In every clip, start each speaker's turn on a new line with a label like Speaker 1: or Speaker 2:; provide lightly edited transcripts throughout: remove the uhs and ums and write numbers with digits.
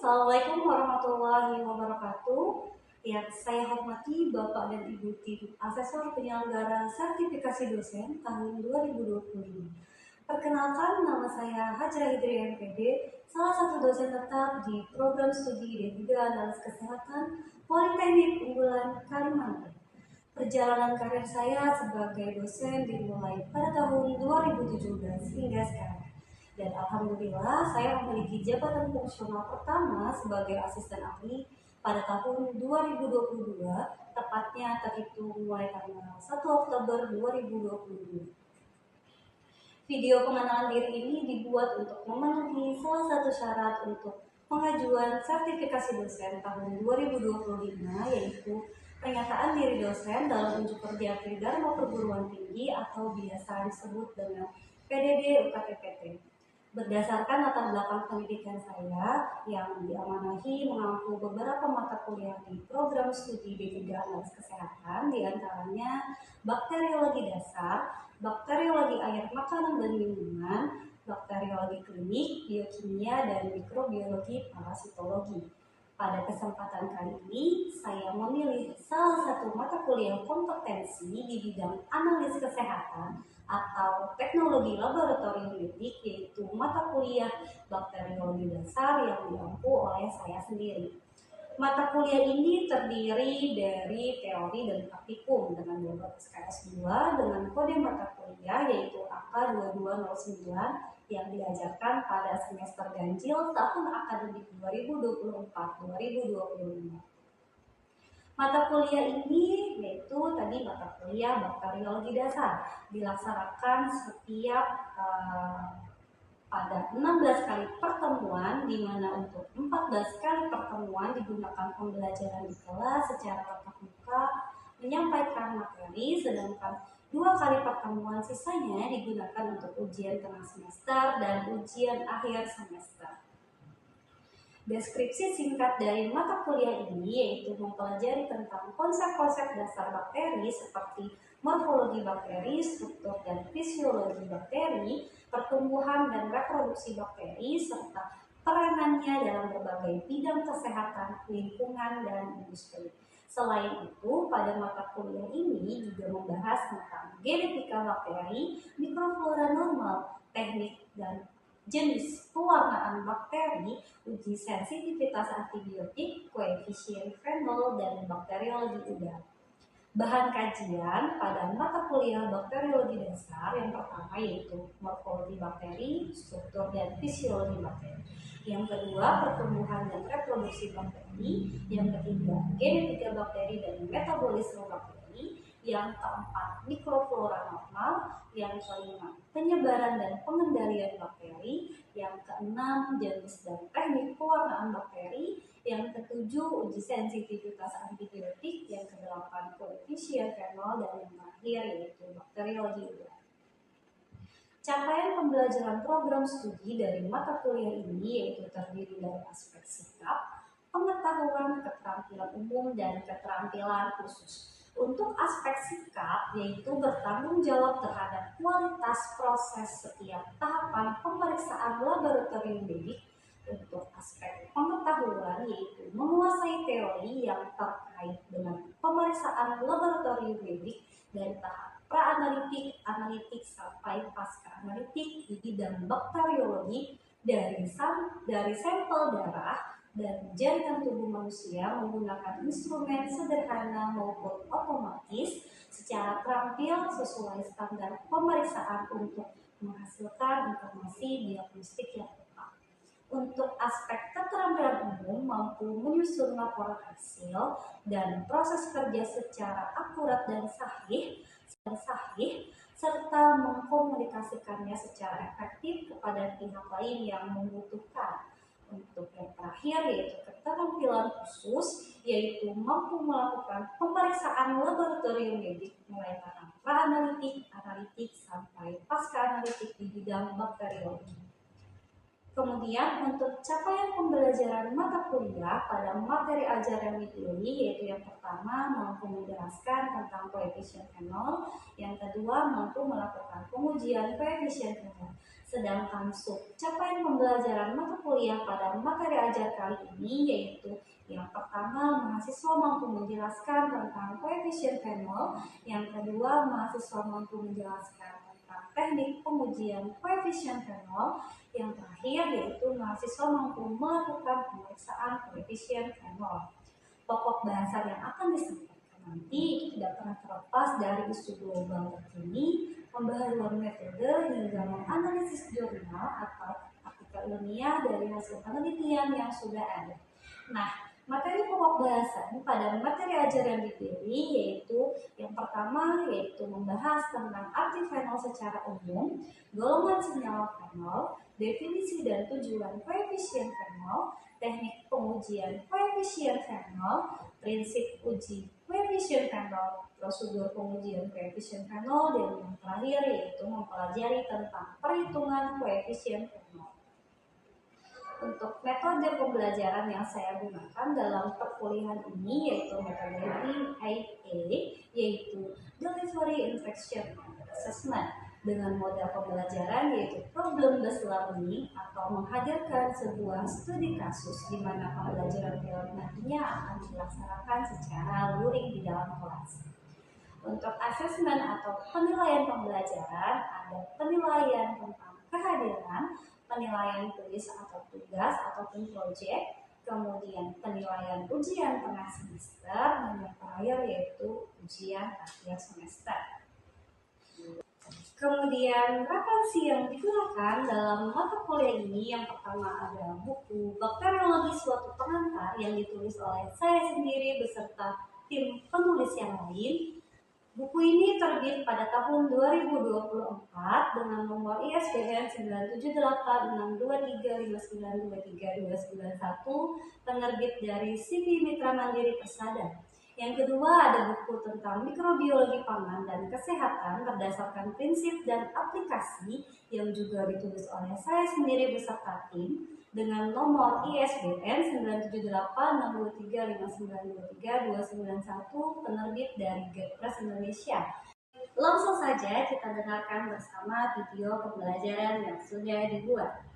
Speaker 1: Assalamualaikum warahmatullahi wabarakatuh. Yang saya hormati Bapak dan Ibu Tim Asesor Penyelenggara Sertifikasi Dosen tahun 2020. Perkenalkan, nama saya Hajra Hidri MPD, salah satu dosen tetap di program studi D3 Analis Kesehatan Politeknik Unggulan Kalimantan. Perjalanan karir saya sebagai dosen dimulai pada tahun 2017 hingga sekarang. Dan alhamdulillah saya memiliki jabatan fungsional pertama sebagai asisten ahli pada tahun 2022, tepatnya terhitung mulai tanggal 1 Oktober 2022. Video pengenalan diri ini dibuat untuk memenuhi salah satu syarat untuk pengajuan sertifikasi dosen tahun 2025, yaitu pernyataan diri dosen dalam unjuk kerja Tridharma Perguruan Tinggi atau biasa disebut dengan PDD UKT-PT. Berdasarkan latar belakang pendidikan saya yang diamanahi mengampu beberapa mata kuliah di program studi D3 Analis Kesehatan, diantaranya bakteriologi dasar, bakteriologi air makanan dan minuman, bakteriologi klinik, biokimia, dan mikrobiologi parasitologi. Pada kesempatan kali ini, saya memilih salah satu mata kuliah kompetensi di bidang analis kesehatan atau teknologi laboratorium medik, yaitu mata kuliah bakteriologi dasar yang diampu oleh saya sendiri. Mata kuliah ini terdiri dari teori dan praktikum dengan bobot SKS 2 dengan kode mata kuliah yaitu angka 2209 yang diajarkan pada semester ganjil tahun akademik 2024-2025. Mata kuliah ini yaitu tadi mata kuliah bakteriologi dasar dilaksanakan setiap pada 16 kali pertemuan, di mana untuk 14 kali pertemuan digunakan pembelajaran di kelas secara tatap muka menyampaikan materi, sedangkan 2 kali pertemuan sisanya digunakan untuk ujian tengah semester dan ujian akhir semester. Deskripsi singkat dari mata kuliah ini yaitu mempelajari tentang konsep-konsep dasar bakteri seperti morfologi bakteri, struktur dan fisiologi bakteri, pertumbuhan dan reproduksi bakteri, serta peranannya dalam berbagai bidang kesehatan, lingkungan, dan industri. Selain itu, pada mata kuliah ini juga membahas tentang genetika bakteri, mikroflora normal, teknik dan jenis pewarnaan bakteri, uji sensitivitas antibiotik, koefisien fenol, dan bakteriologi udara. Bahan kajian pada mata kuliah bakteriologi dasar yang pertama yaitu morfologi bakteri, struktur dan fisiologi bakteri. Yang kedua, pertumbuhan dan reproduksi bakteri. Yang ketiga, genetika bakteri dan metabolisme bakteri. Yang keempat, mikroflora normal. Yang kelima, penyebaran dan pengendalian bakteri. Yang keenam, jenis dan teknik pewarnaan bakteri. Yang ketujuh, uji sensitivitas antibiotik. Yang kedelapan, koefisien fenol. Dan yang terakhir yaitu bakteriologi udara. Capaian pembelajaran program studi dari mata kuliah ini yaitu terdiri dari aspek sikap, pengetahuan, keterampilan umum, dan keterampilan khusus. Untuk aspek sikap yaitu bertanggung jawab terhadap kualitas proses setiap tahapan pemeriksaan laboratorium medik. Untuk aspek pengetahuan yaitu menguasai teori yang terkait dengan pemeriksaan laboratorium medik dari tahap pra-analitik, analitik, sampai pasca-analitik di bidang bakteriologi dari sampel darah dan jaringan tubuh manusia menggunakan instrumen sederhana maupun otomatis secara terampil sesuai standar pemeriksaan untuk menghasilkan informasi diagnostik yang tepat. Untuk aspek keterampilan umum mampu menyusun laporan hasil dan proses kerja secara akurat dan sahih, serta mengkomunikasikannya secara efektif kepada pihak lain yang membutuhkan. Untuk yang terakhir yaitu keterampilan khusus, yaitu mampu melakukan pemeriksaan laboratorium medik mulai tahap pra-analitik, analitik, sampai pasca-analitik di bidang bakteriologi. Kemudian untuk capaian pembelajaran mata kuliah pada materi ajar yang dipilih, yaitu yang pertama mampu menjelaskan tentang koefisien fenol, yang kedua mampu melakukan pengujian koefisien fenol. Sedangkan capaian pembelajaran mata kuliah pada materi ajar kali ini yaitu yang pertama mahasiswa mampu menjelaskan tentang koefisien fenol, yang kedua mahasiswa mampu menjelaskan tentang teknik pengujian koefisien fenol, yang terakhir yaitu mahasiswa mampu melakukan pemeriksaan koefisien fenol. Pokok bahasan yang akan disampaikan nanti tidak pernah terlepas dari isu global terkini, pembaharuan metode hingga menganalisis jurnal atau artikel ilmiah dari hasil penelitian yang sudah ada. Nah, materi pokok bahasan pada materi ajar yang dipilih yaitu yang pertama yaitu membahas tentang arti fenol secara umum, golongan senyawa fenol, definisi dan tujuan koefisien fenol, teknik pengujian koefisien fenol, prinsip uji koefisien fenol, prosedur pengujian koefisien fenol, dan yang terakhir yaitu mempelajari tentang perhitungan koefisien fenol. Untuk metode pembelajaran yang saya gunakan dalam perkuliahan ini yaitu metode DIA, yaitu Delivery Interaction Assessment, dengan model pembelajaran yaitu problem based learning atau menghadirkan sebuah studi kasus di mana pembelajaran teori nantinya akan dilaksanakan secara luring di dalam kelas. Untuk asesmen atau penilaian pembelajaran ada penilaian tentang kehadiran, penilaian tulis atau tugas ataupun proyek, kemudian penilaian ujian tengah semester, dan yang terakhir yaitu ujian akhir semester. Kemudian referensi yang digunakan dalam mata kuliah ini yang pertama ada buku Bakteriologi Suatu Pengantar yang ditulis oleh saya sendiri beserta tim penulis yang lain. Buku ini terbit pada tahun 2024 dengan nomor ISBN 9786235923291, penerbit dari CV Mitra Mandiri Persada. Yang kedua ada buku tentang mikrobiologi pangan dan kesehatan berdasarkan prinsip dan aplikasi yang juga ditulis oleh saya sendiri beserta tim dengan nomor ISBN 9786359239291, penerbit dari GetPress Indonesia. Langsung saja kita dengarkan bersama video pembelajaran yang sudah dibuat.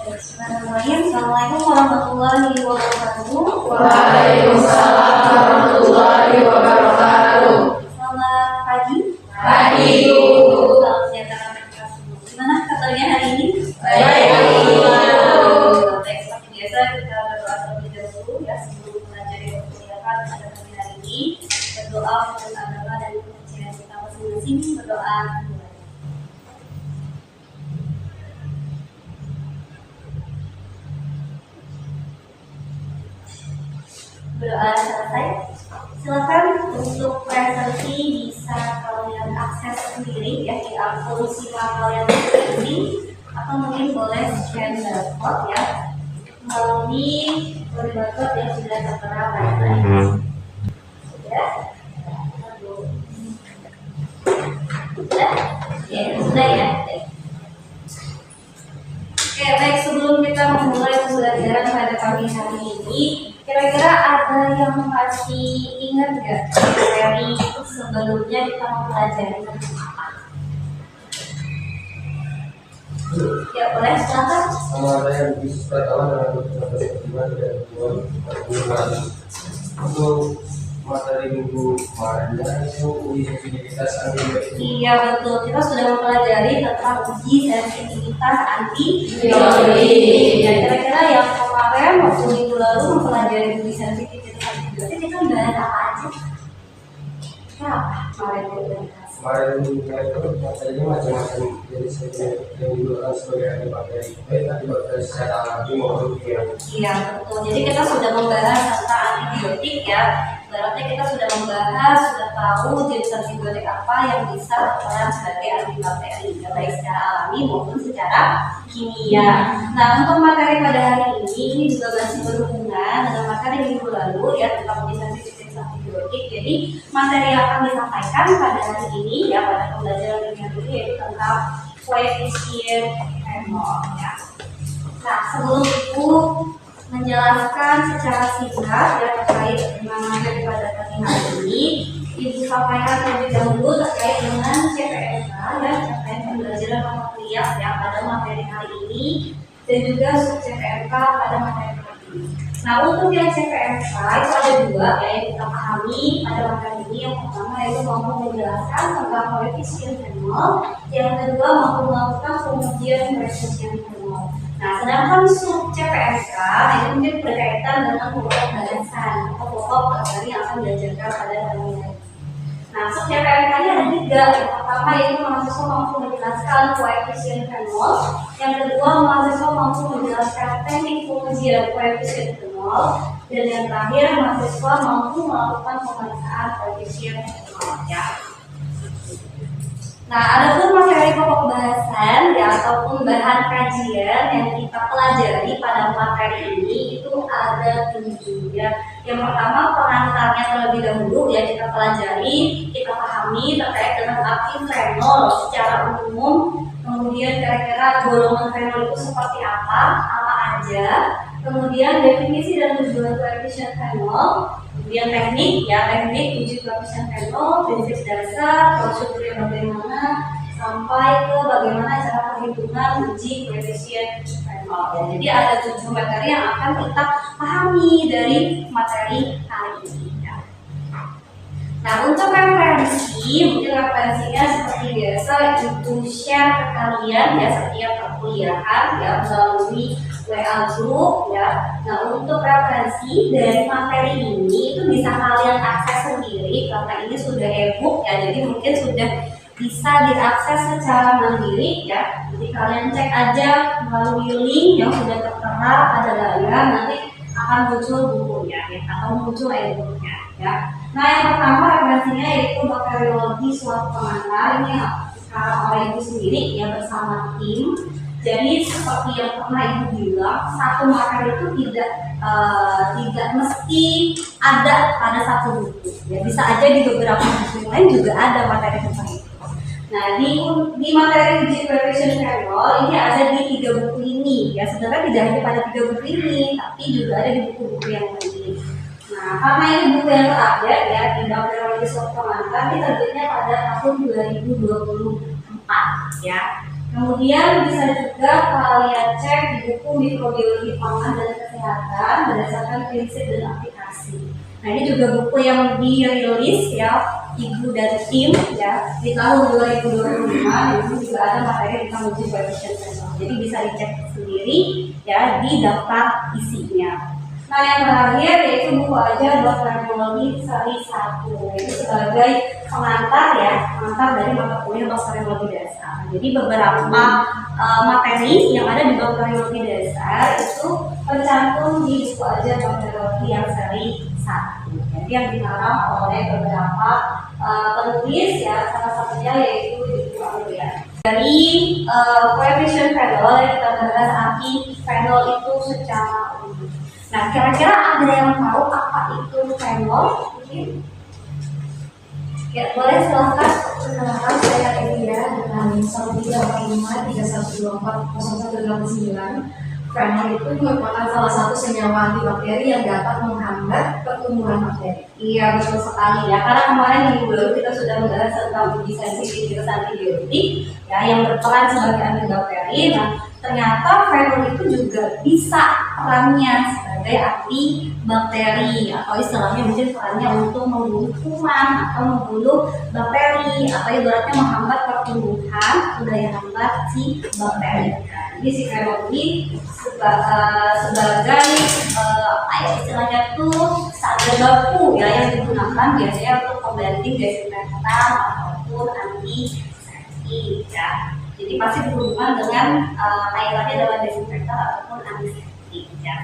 Speaker 1: Assalamualaikum warahmatullahi wabarakatuh.
Speaker 2: Waalaikumsalam warahmatullahi wabarakatuh.
Speaker 1: Selamat pagi.
Speaker 2: Pagi.
Speaker 1: Salam sejahtera bagi kita semua. Gimana kabarnya hari ini?
Speaker 2: Baik.
Speaker 1: Baik, seperti biasa kita berdoa terlebih dahulu ya sebelum mempelajari perkuliahan pada pagi hari ini. Berdoa untuk agama dan kepercayaan kita masing-masing. Berdoa. Berdoa selesai. Silakan untuk presensi bisa kalian akses sendiri ya di akun simak kalian sendiri, atau mungkin boleh scan barcode ya melalui barcode yang sudah tertera pada slide. Sudah? Sudah ya. Oke, baik, sebelum kita memulai pembelajaran pada pagi hari ini, kira-kira ada yang masih ingat nggak dari sebelumnya kita mempelajari tentang apa? Ya boleh, silakan.
Speaker 3: Sama ada yang bisa pertama dengan pertemuan dan pertemuan untuk materi minggu kemarin itu sensitivitas antibiotik.
Speaker 1: Iya betul, kita sudah mempelajari tentang uji sensitivitas antibiotik. Ya, kira-kira yang kemarin waktu minggu lalu mempelajari uji sensitivitas antibiotik itu bahas apa aja?
Speaker 3: Kemarin itu materinya macam-macam, jadi yang digunakan sebagai antibakteri, baik antibakteri secara alami maupun kimia.
Speaker 1: Iya betul, jadi kita sudah membahas tentang antibiotik ya. Berarti kita sudah membahas, sudah tahu jenis antibiotik apa yang bisa berperan sebagai antibakteri, baik secara alami maupun secara kimia. Nah, untuk materi pada hari ini juga masih berhubungan dengan materi minggu lalu ya tentang uji sensitivitas antibiotik. Jadi materi yang akan disampaikan pada hari ini ya pada pembelajaran minggu ini yaitu tentang koefisien fenol ya. Nah, sebelum itu menjelaskan secara singkat ya terkait dengan materi pada pagi hari ini, Ibu sampaikan terlebih dahulu terkait dengan CPNK ya, terkait pembelajaran mata kuliah ya pada materi hari ini dan juga sub CPNK pada materi hari ini. Nah, untuk yang CPNK itu ada dua ya yang kita pahami pada materi ini. Yang pertama yaitu mampu menjelaskan tentang koefisien fenol, yang kedua mampu melakukan pengujian koefisien fenol. Nah, sedangkan sub CPNK itu mungkin berkaitan dengan pokok bahasan atau pokok materi yang akan diajarkan pada hari ini. Nah, sub CPNK-nya ada tiga. Yang pertama yaitu mahasiswa mampu menjelaskan koefisien fenol, yang kedua mahasiswa mampu menjelaskan teknik pengujian koefisien fenol, dan yang terakhir mahasiswa mampu melakukan pemeriksaan koefisien fenol ya. Nah, adapun materi pokok bahasan ya ataupun bahan kajian yang kita pelajari pada materi ini itu ada 7 ya. Yang pertama pengantarnya terlebih dahulu ya kita pelajari, kita pahami terkait dengan arti fenol secara umum. Kemudian kira-kira golongan fenol itu seperti apa aja. Kemudian definisi dan tujuan koefisien fenol. Kemudian teknik ya, teknik uji koefisien fenol, prinsip dasar, prosedurnya bagaimana, sampai ke bagaimana cara perhitungan uji koefisien fenol ya. Jadi ada 7 materi yang akan kita pahami dari materi kali ini ya. Nah, untuk referensi, mungkin referensinya seperti biasa itu share ke kalian ya setiap perkuliahan ya melalui WA group ya. Nah, untuk referensi dari materi ini itu bisa kalian akses sendiri karena ini sudah e-book ya, jadi mungkin sudah bisa diakses secara mandiri ya. Jadi kalian cek aja melalui link yang sudah tertera pada layar, nanti akan muncul bukunya ya, atau muncul e-booknya ya. Nah, yang pertama referensinya yaitu bakteriologi suatu pengantar. Ini sekarang oleh Ibu sendiri ya bersama tim. Jadi seperti yang pernah Ibu bilang, satu materi itu tidak mesti ada pada satu buku. Ya, bisa aja di beberapa buku lain juga ada materi tentang itu. Nah, di materi uji koefisien fenol ini ada di 3 buku ini. Ya, sebenarnya tidak hanya pada 3 buku ini, tapi juga ada di buku-buku yang lain. Nah, karena ini buku yang terakhir ya di bakteriologi suatu pengantar, ini terbitnya pada tahun 2024 ya. Kemudian bisa juga kalian cek di buku mikrobiologi pangan dan kesehatan berdasarkan prinsip dan aplikasi. Nah, ini juga buku yang dirilis ya Ibu dan tim ya di tahun 2025. Itu juga ada materi tentang uji koefisien fenol. Jadi bisa dicek sendiri ya di daftar isinya. Nah, yang terakhir yaitu buku aja bakteriologi seri 1, itu sebagai pengantar ya, pengantar dari mata kuliah bakteriologi dasar. Jadi beberapa materi yang ada di bakteriologi dasar itu tercantum di buku aja bakteriologi yang seri 1. Jadi yang dikarang oleh beberapa penulis ya, salah satunya yaitu Ibu Aulia. Dari koefisien fenol yang kita bahas arti fenol itu secara umum. Nah, kira-kira ada yang tahu apa itu fenol? Ya, boleh silahkan.
Speaker 2: Perkenalkan, saya Elia dengan 1355312401189. Fenol itu merupakan salah satu senyawa antibakteri yang dapat menghambat pertumbuhan bakteri.
Speaker 1: Iya, betul sekali ya. Karena kemarin minggu lalu kita sudah membahas tentang uji sensitivitas antibiotik ya yang berperan sebagai antibakteri. Nah, ternyata fenol itu juga bisa perannya sebagai antibakteri atau istilahnya mungkin perannya untuk membunuh kuman atau membunuh bakteri atau ibaratnya menghambat pertumbuhan daya hambat si bakteri. Jadi si fenol ini sebagai apa ya istilahnya tuh zat baku ya yang digunakan biasanya untuk pembanding desinfektan ataupun antiseptik ya. Jadi pasti berhubungan dengan kaitannya dengan desinfektan ataupun antiseptik ya.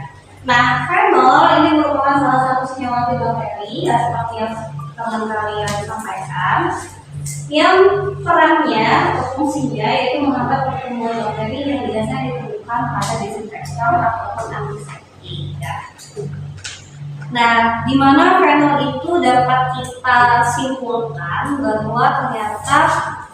Speaker 1: Nah, fenol ini merupakan salah satu senyawa antibakteri ya, seperti yang teman kalian sampaikan, yang perannya atau fungsinya yaitu menghambat pertumbuhan bakteri yang biasanya ditemukan pada desinfektan ataupun antiseptik ya. Nah, di mana fenol itu dapat kita simpulkan bahwa ternyata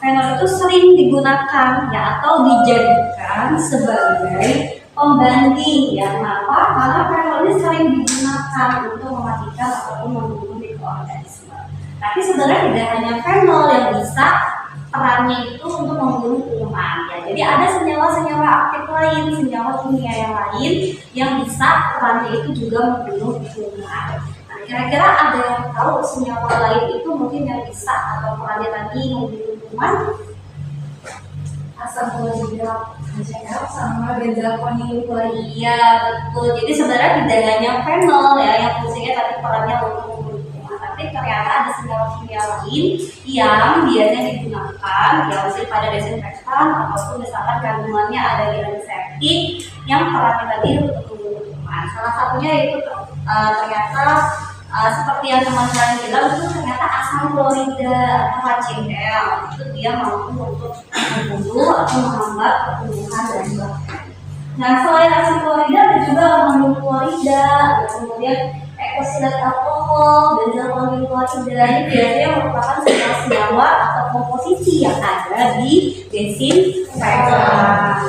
Speaker 1: Fenol itu sering digunakan ya atau dijadikan sebagai pembanding ya. Kenapa? Karena fenol ini sering digunakan untuk mematikan ataupun membunuh mikroorganisme. Tapi sebenarnya tidak hanya fenol yang bisa perannya itu untuk membunuh kuman ya. Jadi ada senyawa-senyawa aktif lain, senyawa kimia yang lain yang bisa perannya itu juga membunuh kuman. Nah, kira-kira ada yang tahu senyawa lain itu mungkin yang bisa atau perannya tadi membunuh kuman?
Speaker 2: Asam klorida, sama benzalkonium.
Speaker 1: Iya betul. Jadi sebenarnya tidak hanya fenol ya yang fungsinya tadi perannya untuk membunuh kuman, tapi ternyata ada senyawa kimia lain yang biasanya digunakan ya misalnya pada desinfektan ataupun misalkan kandungannya ada di antiseptik yang perannya tadi untuk membunuh kuman. Salah satunya itu ternyata seperti yang teman-teman bilang itu ternyata asam klorida atau HCl itu dia mampu untuk membunuh atau menghambat pertumbuhan dari bakteri. Nah selain asam klorida ada juga ammonium klorida, kemudian ekosilat alkohol, benzalkonium klorida ini biasanya merupakan senyawa atau komposisi yang ada di desinfektan.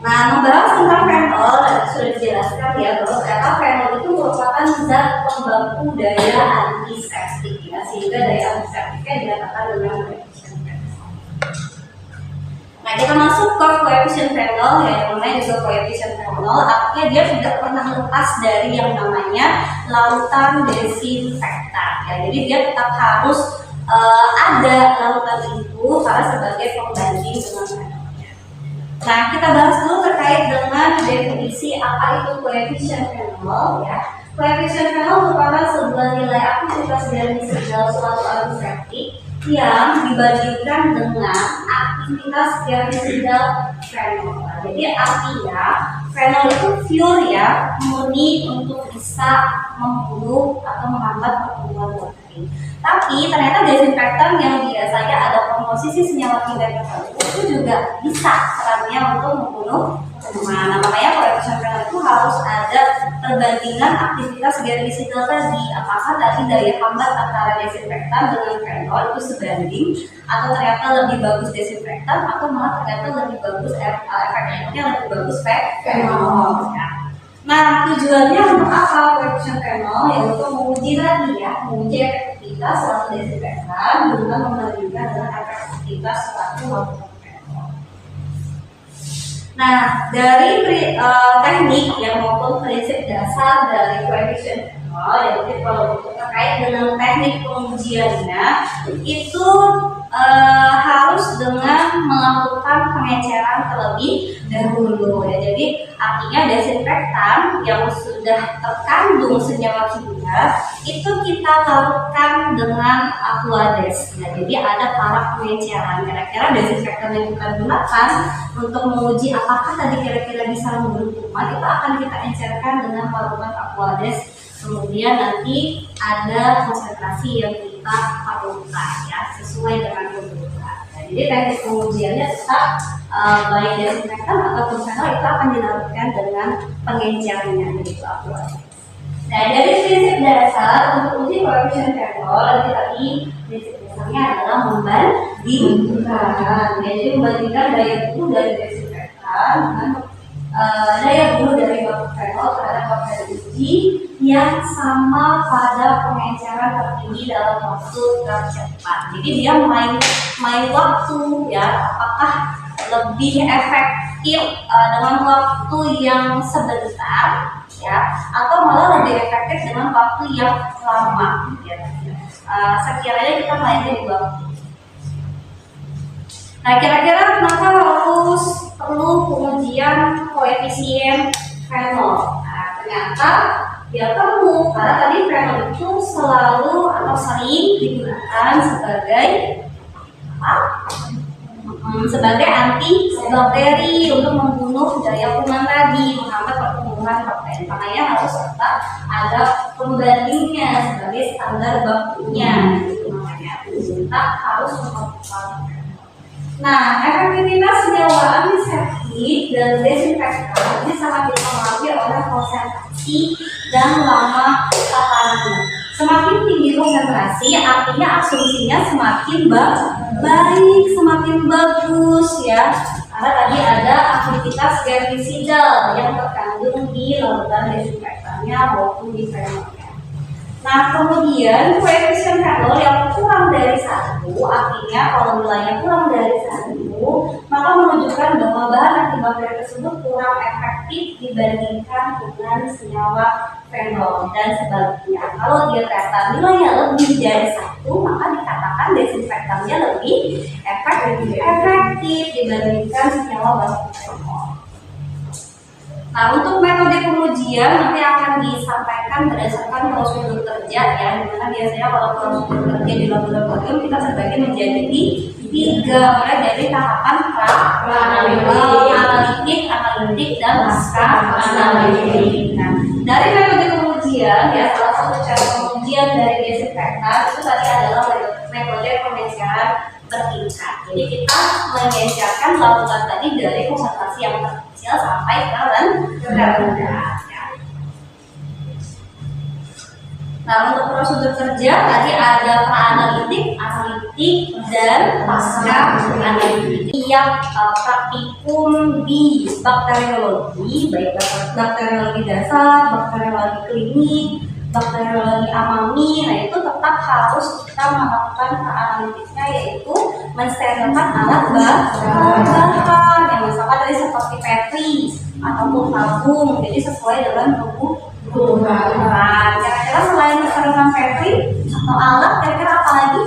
Speaker 1: Nah, membahas tentang fenol sudah dijelaskan ya bahwa ternyata fenol itu merupakan zat pembaku daya antiseptik ya, sehingga daya antiseptiknya dikatakan dengan koefisien fenol. Nah, kita masuk ke koefisien fenol ya, namanya juga koefisien fenol, artinya dia tidak pernah lepas dari yang namanya lautan desinfektan ya. Jadi dia tetap harus ada lautan itu karena sebagai pembanding dengan fenol. Nah, kita bahas dulu terkait dengan definisi apa itu koefisien fenol ya. Koefisien fenol merupakan sebuah nilai aktivitas dari segala suatu antiseptik yang dibandingkan dengan aktivitas gersida fenol. Jadi artinya fenol itu pure ya, murni untuk bisa membunuh atau menghambat pertumbuhan bakteri. Tapi ternyata desinfektan yang biasanya ada komposisi senyawa kimia tertentu itu juga bisa perannya untuk membunuh kuman. Nah, makanya koefisien fenol itu harus ada perbandingan aktivitas gersida tadi. Apakah tadi daya hambat antara desinfektan dengan fenol itu sebanding, atau ternyata lebih bagus desinfektan, atau malah ternyata lebih bagus efeknya lebih bagus fenol. Nah, tujuannya untuk apa koefisien fenol? Ya untuk menguji tadi ya, menguji efektivitas suatu desinfektan dengan membandingkan dengan efektivitas suatu larutan fenol. Nah, dari teknik yang maupun prinsip dasar dari koefisien fenol, yaitu kalau terkait dengan teknik pengujiannya itu harus dengan melakukan pengeceran terlebih dahulu ya. Jadi artinya desinfektan yang sudah terkandung senyawa kimia itu kita larutkan dengan aquades. Nah, jadi ada tahap pengeceran. Kira-kira desinfektan yang kita gunakan untuk menguji apakah tadi kira-kira bisa membunuh kuman itu akan kita encerkan dengan larutan aquades. Kemudian nanti ada konsentrasi yang kita perlukan ya sesuai dengan kebutuhan. Nah, jadi teknik pengujiannya tetap baik desinfektan ataupun fenol itu akan dilakukan dengan pengencerannya yaitu aquades. Nah, dari prinsip dasar untuk uji koefisien fenol tadi prinsip dasarnya adalah membandingkan. Jadi membandingkan daya bunuh dari desinfektan dengan daya bunuh dari baku fenol terhadap bakteri uji yang sama pada pengenceran tertinggi dalam waktu tercepat. Jadi dia main waktu ya, apakah lebih efektif dengan waktu yang sebentar ya, atau malah lebih efektif dengan waktu yang lama ya. Sekiranya kita mainnya di waktu. Nah, kira-kira kenapa harus perlu pengujian koefisien fenol? Nah, ternyata dia perlu karena tadi fenol itu selalu atau sering digunakan sebagai apa? Sebagai anti bakteri untuk membunuh daya kuman tadi, menghambat pertumbuhan bakteri. Makanya harus tetap ada pembandingnya sebagai standar bakunya. Makanya tetap harus memperkuat. Nah, efektivitas senyawa antiseptik dan desinfektan ini sangat dipengaruhi oleh konsentrasi dan lama tekanan. Semakin tinggi konsentrasi artinya asumsinya semakin baik, semakin bagus ya. Karena tadi ada aktivitas germicidal yang terkandung di larutan desinfektannya maupun di fenolnya. Nah, kemudian koefisien fenol yang kurang dari 1, artinya kalau nilainya kurang dari 1, maka menunjukkan bahwa bahan antibakteri tersebut kurang efektif dibandingkan dengan senyawa fenol, dan sebaliknya. Kalau dia ternyata nilainya lebih dari 1, maka dikatakan desinfektannya lebih efektif dibandingkan senyawa baku fenol. Nah, untuk metode pengujian nanti akan disampaikan berdasarkan prosedur kerja ya, dimana biasanya kalau prosedur kerja di laboratorium kita terbagi menjadi 3, mulai dari tahapan analitik, dan pasca analitik. Nah, dari metode pengujian ya, salah satu cara pengujian dari desinfektan itu tadi adalah metode pengejaran bertingkat. Jadi kita mengejarkan larutan tadi dari konsentrasi yang terkecil sampai ke rendah. Nah, untuk prosedur kerja tadi ada praanalitik, analitik, dan pasca analitik. Tiap praktikum di bakteriologi, baik bakteriologi dasar, bakteriologi klinik, bakteriologi amami, nah itu tetap harus kita melakukan praanalitiknya, yaitu mensterilkan alat bahan yang misalkan dari seperti petri ataupun tabung, jadi sesuai dengan kebutuhan. Kira-kira selain mensterilkan petri atau alat, kira-kira apa lagi?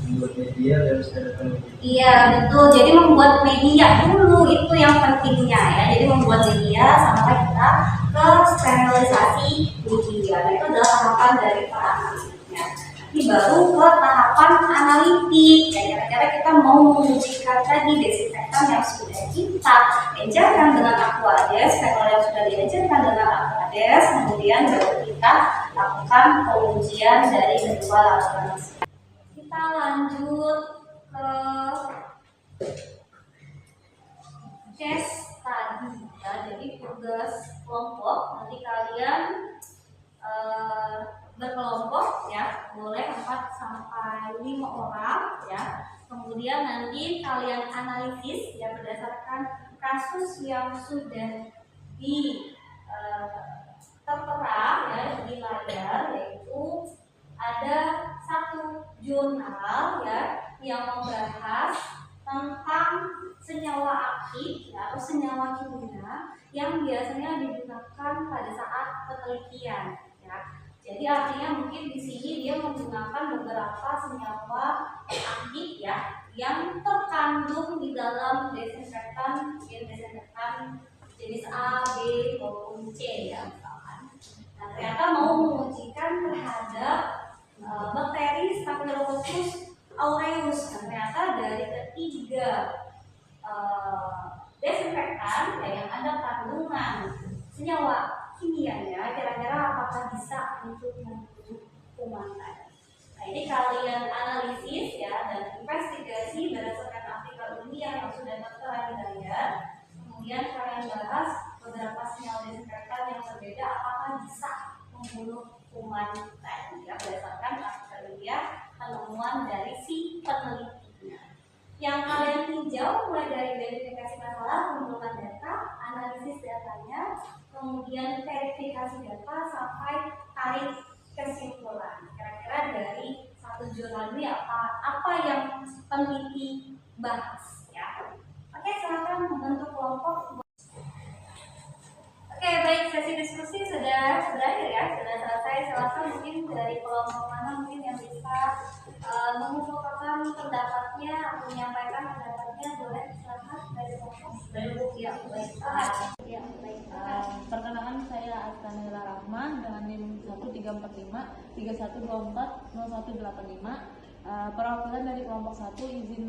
Speaker 3: Membuat media dan mensterilkan media.
Speaker 1: Iya betul, jadi membuat media dulu itu yang pentingnya ya. Jadi membuat media sampai kita ke sterilisasi media. Nah, itu adalah tahapan dari praanalitiknya. Ini baru ke tahapan analitik. Ya, kira-kira kita mau mengujikan tadi desinfektan yang sudah kita ejarkan dengan Aquades, fenol yang sudah diejarkan dengan Aquades, kemudian baru kita lakukan pengujian dari kedua larutan. Kita lanjut ke case tadi ya. Jadi tugas kelompok nanti kalian berkelompok ya, boleh 4 sampai 5 orang ya. Kemudian nanti kalian analisis ya berdasarkan kasus yang sudah tertera ya di layar, yaitu ada satu jurnal ya yang membahas tentang senyawa aktif ya, atau senyawa kimia yang biasanya digunakan pada saat penelitian ya. Jadi artinya mungkin di sini dia menggunakan beberapa senyawa aktif ya yang terkandung di dalam desinfektan jenis A, B maupun C ya misalkan. Nah, ternyata mau mengujikan terhadap bakteri Staphylococcus aureus. Nah, ternyata dari ketiga desinfektan ya, yang ada kandungan senyawa kimianya, kira-kira apakah bisa untuk membunuh kuman tadi. Nah, ini kalian analisis ya dan investigasi berdasarkan artikel ilmiah yang sudah tertera di layar. Kemudian kalian bahas beberapa senyawa desinfektan yang berbeda apakah bisa membunuh kuman tadi ya, berdasarkan artikel ilmiah penemuan dari si penelitinya. Yang kalian tinjau mulai dari identifikasi masalah, pengumpulan data, analisis datanya, kemudian verifikasi data sampai tarik kesimpulan. Kira-kira dari satu jurnal ini apa yang peneliti bahas ya. Oke, silakan membentuk kelompok. Oke, baik, sesi diskusi sudah berakhir ya, sudah selesai. Silakan mungkin dari kelompok mana mungkin yang bisa mengumpulkan pendapatnya atau menyampaikan pendapatnya, boleh silakan dari kelompok. Ya, baik.
Speaker 4: Perkenalkan saya Astanila Rahma dengan NIM 1345 3124 0185. Perwakilan dari kelompok 1 izin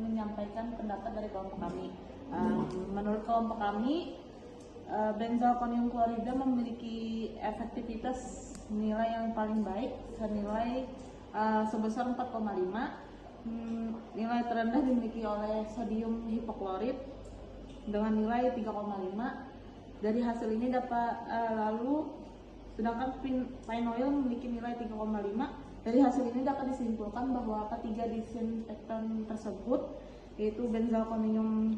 Speaker 4: menyampaikan pendapat dari kelompok kami. Menurut kelompok kami, benzalkonium klorida memiliki efektivitas nilai yang paling baik senilai sebesar 4,5. Nilai terendah dimiliki oleh sodium hipoklorit dengan nilai 3,5. Dari hasil ini dapat lalu sedangkan phenol memiliki nilai 3,5. Dari hasil ini dapat disimpulkan bahwa ketiga disinfektan tersebut, yaitu benzalkonium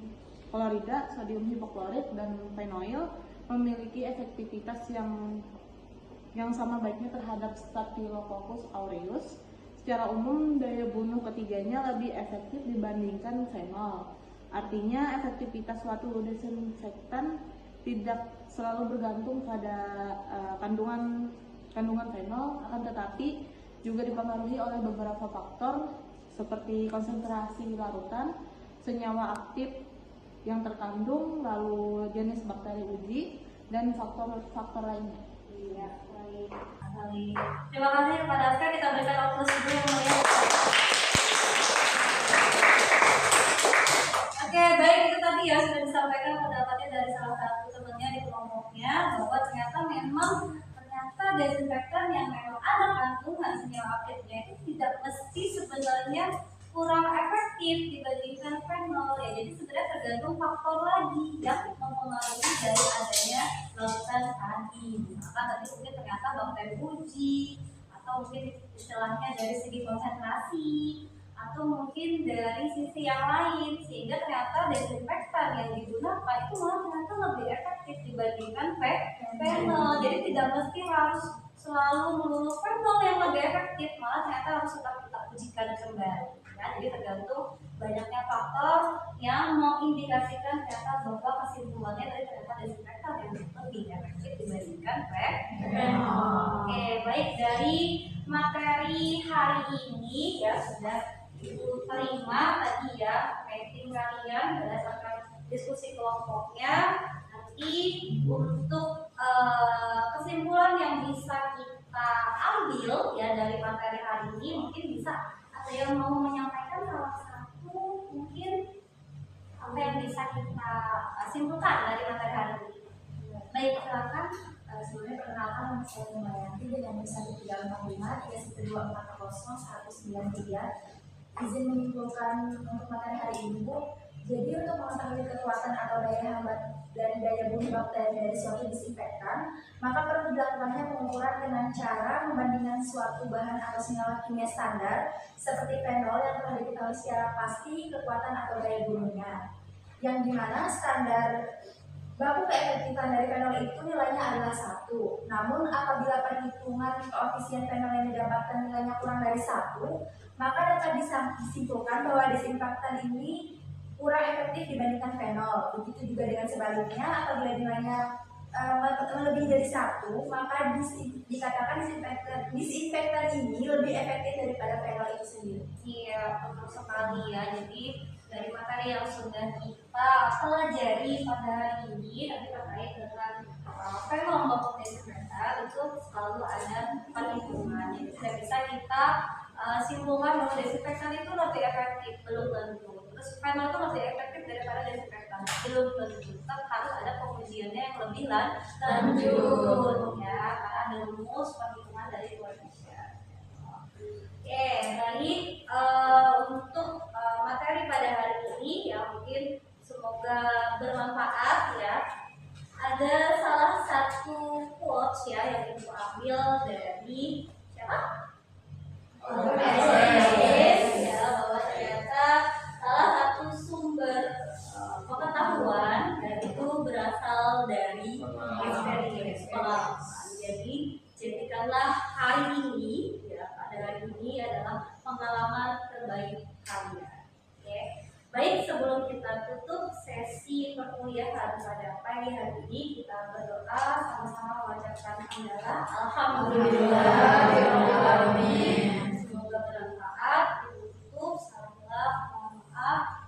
Speaker 4: klorida, sodium hipoklorit, dan phenol, memiliki efektivitas yang sama baiknya terhadap Staphylococcus aureus. Secara umum, daya bunuh ketiganya lebih efektif dibandingkan phenol. Artinya, efektivitas suatu desinfektan tidak selalu bergantung pada kandungan phenol, akan tetapi juga dipengaruhi oleh beberapa faktor seperti konsentrasi larutan, senyawa aktif yang terkandung, lalu jenis bakteri uji, dan faktor-faktor lainnya.
Speaker 1: Iya, baik. Terima kasih kepada Aska. Kita berikan aplaus dulu yang meriah. Oke, baik, itu tadi ya sudah disampaikan pendapatnya dari salah satu temannya di kelompoknya bahwa ternyata desinfektan yang memang ada kandungan senyawa aktifnya itu tidak mesti sebenarnya kurang efektif dibandingkan phenol ya. Jadi sebenarnya tergantung faktor lagi yang mempengaruhi dari adanya larutan tadi. Misalkan tadi mungkin ternyata bakteri uji, atau mungkin istilahnya dari segi konsentrasi, atau mungkin dari sisi yang lain, sehingga ternyata desinfektan yang digunakan itu malah ternyata lebih efektif dibandingkan phenol. Jadi tidak mesti harus selalu melulu phenol yang lebih efektif, malah ternyata harus tetap kita ujikan kembali ya. Jadi tergantung banyaknya faktor yang mengindikasikan ternyata bahwa kesimpulannya dari ternyata desinfektan yang lebih efektif dibandingkan phenol. Oke, baik, dari materi hari ini ya sudah Ibu terima tadi ya rating kalian berdasarkan diskusi kelompoknya. Nanti untuk kesimpulan yang bisa kita ambil ya dari materi hari ini, mungkin bisa ada yang mau menyampaikan salah satu mungkin apa yang bisa kita simpulkan dari materi hari ini. Baik, silakan.
Speaker 2: Sebelumnya perkenalkan nama saya Numayanti dengan 1345 31240 193. Izin menyimpulkan untuk materi hari ini, Bu. Jadi untuk mengetahui kekuatan atau daya hambat dari daya bunuh bakteri dari suatu disinfektan, maka perlu dilakukannya pengukuran dengan cara membandingkan suatu bahan atau senyawa kimia standar seperti phenol yang telah diketahui secara pasti kekuatan atau daya bunuhnya, yang dimana standar baku keefektifan dari phenol itu nilainya adalah 1. Namun apabila perhitungan koefisien phenol yang didapatkan nilainya kurang dari 1, maka dapat disimpulkan bahwa desinfektan ini kurang efektif dibandingkan phenol. Begitu juga dengan sebaliknya, apabila nilainya melebihi dari 1, maka dikatakan disinfektan ini lebih efektif daripada phenol itu sendiri.
Speaker 1: Iya, betul sekali ya. Jadi dari materi yang sudah kita pelajari pada hari ini nanti terkait dengan phenol maupun desinfektan itu selalu ada perhitungan. Jadi tidak bisa kita simpulkan bahwa desinfektan itu lebih efektif, belum tentu. Terus phenol itu lebih efektif daripada desinfektan, belum tentu. Tetap harus ada pengujiannya yang lebih lanjut ya, karena ada rumus perhitungan dari koefisien. Oke, baik, untuk materi pada hari ini ya mungkin semoga bermanfaat ya. Ada salah satu quotes ya yang Ibu ambil dari siapa? Ya, bahwa ternyata salah satu sumber pengetahuan dan itu berasal dari experience, pengalaman. Jadi jadikanlah hari ini ya, pada hari ini adalah pengalaman terbaik kalian. Oke. Baik, sebelum kita tutup sesi perkuliahan pada pagi hari ini, kita berdoa sama-sama mengucapkan hamdalah. Alhamdulillah. Semoga bermanfaat. Ditutup. Salam, mohon maaf.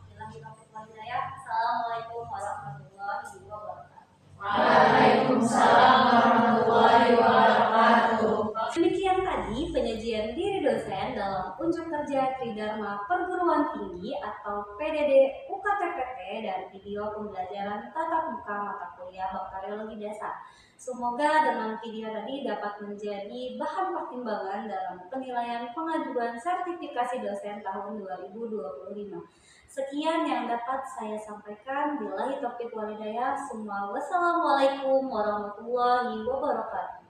Speaker 1: Assalamualaikum warahmatullahi wabarakatuh.
Speaker 2: Waalaikumsalam warahmatullahi wabarakatuh.
Speaker 1: Demikian tadi penyajian diri dosen dalam Unjuk Kerja Tridharma Perguruan Tinggi atau PDD UKTPT dan video pembelajaran tatap muka mata kuliah Bakteriologi Dasar. Semoga dengan video tadi dapat menjadi bahan pertimbangan dalam penilaian pengajuan sertifikasi dosen tahun 2025. Sekian yang dapat saya sampaikan. Billahi taufiq wal hidayah. Wassalamualaikum warahmatullahi wabarakatuh.